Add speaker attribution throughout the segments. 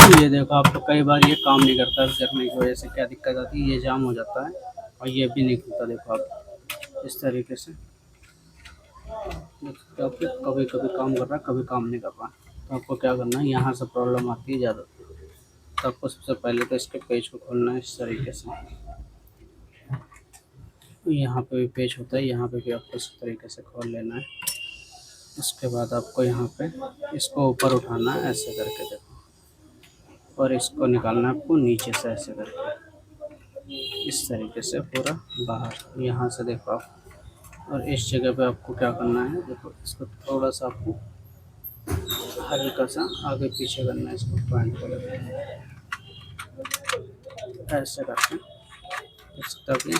Speaker 1: ये देखो आपको कई बार ये काम नहीं करता, गिरने की वजह से क्या दिक्कत आती है, ये जाम हो जाता है और ये भी नहीं खुलता। देखो आप इस तरीके से देख सकते हो कि कभी कभी काम कर रहा है, कभी काम नहीं कर रहा। तो आपको क्या करना है, यहाँ से प्रॉब्लम आती है ज़्यादा। तो आपको सबसे पहले तो इसके पेज को खोलना है इस तरीके से। यहाँ पे भी पेज होता है, यहाँ पे भी आपको इस तरीके से खोल लेना है। उसके बाद आपको यहाँ पे इसको ऊपर उठाना है ऐसे करके, देखो, और इसको निकालना है आपको नीचे से ऐसे करके, इस तरीके से पूरा बाहर यहाँ से देखो आप। और इस जगह पे आपको क्या करना है, देखो इसको थोड़ा सा आपको हल्का सा आगे पीछे करना है, इसको पॉइंट को लेकर ऐसे करके देख सकते हो कि।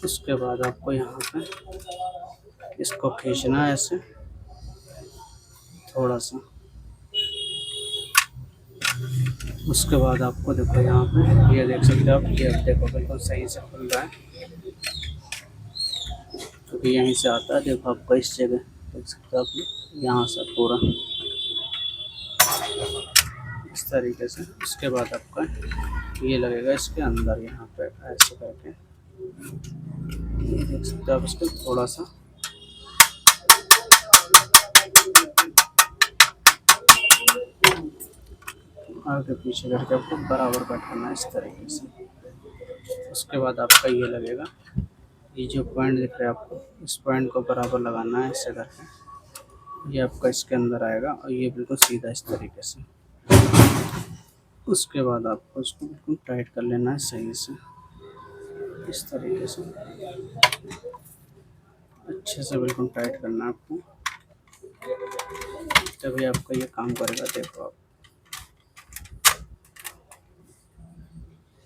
Speaker 1: उसके बाद आपको यहाँ पे इसको खींचना है ऐसे थोड़ा सा। उसके बाद आपको देखो यहाँ पे ये देख सकते हो आप, ये देखो बिल्कुल सही से खुल रहा है, क्योंकि यहीं से आता है। देखो आपको इस जगह देख सकते हो आप, यहाँ से पूरा इस तरीके से। उसके बाद आपका ये लगेगा इसके अंदर, यहाँ पे ऐसे करके ये देख सकते हो आप। इसको थोड़ा सा आगे पीछे करके आपको बराबर बैठाना है इस तरीके से। उसके बाद आपका ये लगेगा, ये जो पॉइंट दिख रहा है आपको, इस पॉइंट को बराबर लगाना है ऐसे करके। ये आपका इसके अंदर आएगा और ये बिल्कुल सीधा इस तरीके से। उसके बाद आपको इसको बिल्कुल टाइट कर लेना है सही से इस तरीके से, अच्छे से बिल्कुल टाइट करना है आपको, तभी आपका ये काम करेगा। देखो आप